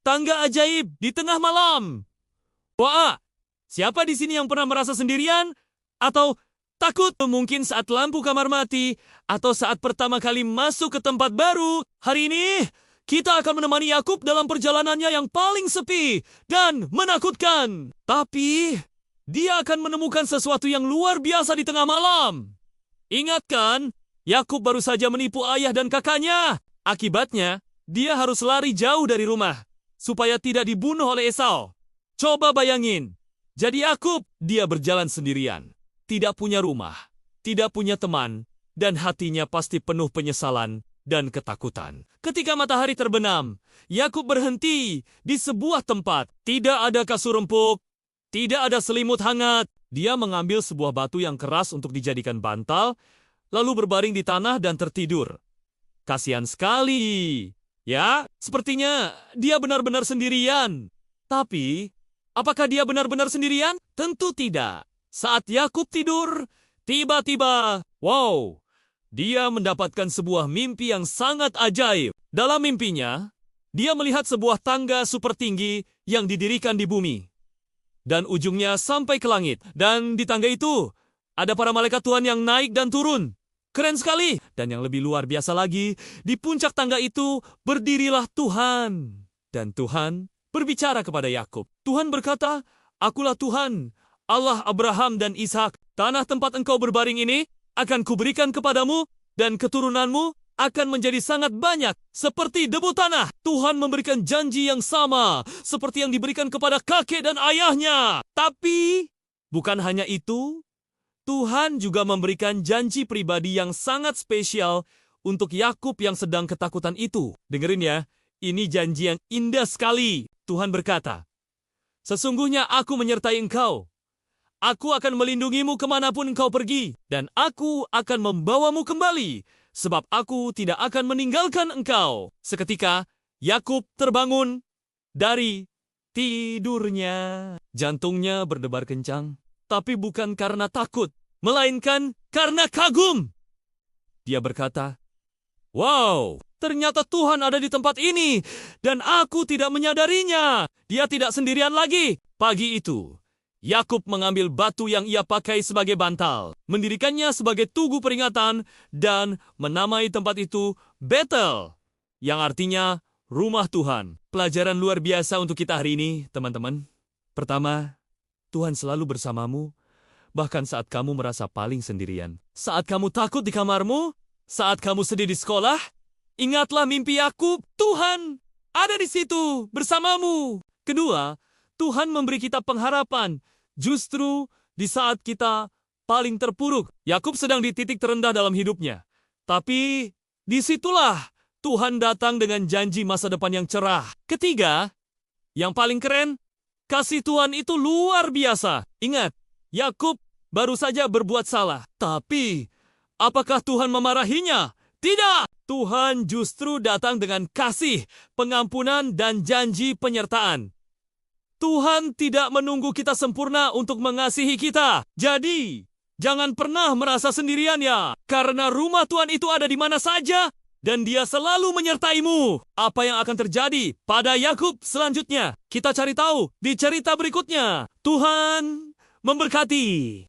tangga ajaib di tengah malam. Wah, siapa di sini yang pernah merasa sendirian? Atau takut mungkin saat lampu kamar mati? Atau saat pertama kali masuk ke tempat baru? Hari ini, kita akan menemani Yakub dalam perjalanannya yang paling sepi dan menakutkan. Tapi, dia akan menemukan sesuatu yang luar biasa di tengah malam. Ingat kan, Yakub baru saja menipu ayah dan kakaknya. Akibatnya, dia harus lari jauh dari rumah supaya tidak dibunuh oleh Esau. Coba bayangin, jadi Yakub, dia berjalan sendirian, tidak punya rumah, tidak punya teman, dan hatinya pasti penuh penyesalan dan ketakutan. Ketika matahari terbenam, Yakub berhenti di sebuah tempat. Tidak ada kasur empuk, tidak ada selimut hangat. Dia mengambil sebuah batu yang keras untuk dijadikan bantal, lalu berbaring di tanah dan tertidur. Kasihan sekali. Ya, sepertinya dia benar-benar sendirian. Tapi, apakah dia benar-benar sendirian? Tentu tidak. Saat Yakub tidur, tiba-tiba, wow, dia mendapatkan sebuah mimpi yang sangat ajaib. Dalam mimpinya, dia melihat sebuah tangga super tinggi yang didirikan di bumi. Dan ujungnya sampai ke langit. Dan di tangga itu, ada para malaikat Tuhan yang naik dan turun. Keren sekali. Dan yang lebih luar biasa lagi, di puncak tangga itu berdirilah Tuhan. Dan Tuhan berbicara kepada Yakub. Tuhan berkata, "Akulah Tuhan, Allah Abraham dan Ishak. Tanah tempat engkau berbaring ini akan kuberikan kepadamu, dan keturunanmu akan menjadi sangat banyak, seperti debu tanah." Tuhan memberikan janji yang sama, seperti yang diberikan kepada kakek dan ayahnya. Tapi, bukan hanya itu, Tuhan juga memberikan janji pribadi yang sangat spesial untuk Yakub yang sedang ketakutan itu. Dengerin ya, ini janji yang indah sekali. Tuhan berkata, "Sesungguhnya aku menyertai engkau. Aku akan melindungimu kemanapun engkau pergi, dan aku akan membawamu kembali, sebab aku tidak akan meninggalkan engkau." Seketika, Yakub terbangun dari tidurnya. Jantungnya berdebar kencang, tapi bukan karena takut, melainkan karena kagum. Dia berkata, "Wow, ternyata Tuhan ada di tempat ini, dan aku tidak menyadarinya." Dia tidak sendirian lagi. Pagi itu, Yakub mengambil batu yang ia pakai sebagai bantal, mendirikannya sebagai tugu peringatan, dan menamai tempat itu Betel, yang artinya rumah Tuhan. Pelajaran luar biasa untuk kita hari ini, teman-teman. Pertama, Tuhan selalu bersamamu, bahkan saat kamu merasa paling sendirian. Saat kamu takut di kamarmu, saat kamu sedih di sekolah, ingatlah mimpi Yakub, Tuhan ada di situ bersamamu. Kedua, Tuhan memberi kita pengharapan, justru di saat kita paling terpuruk. Yakub sedang di titik terendah dalam hidupnya. Tapi, disitulah Tuhan datang dengan janji masa depan yang cerah. Ketiga, yang paling keren, kasih Tuhan itu luar biasa. Ingat, Yakub baru saja berbuat salah. Tapi, apakah Tuhan memarahinya? Tidak! Tuhan justru datang dengan kasih, pengampunan, dan janji penyertaan. Tuhan tidak menunggu kita sempurna untuk mengasihi kita. Jadi, jangan pernah merasa sendirian ya. Karena rumah Tuhan itu ada di mana saja, dan Dia selalu menyertaimu. Apa yang akan terjadi pada Yakub selanjutnya? Kita cari tahu di cerita berikutnya. Tuhan memberkati.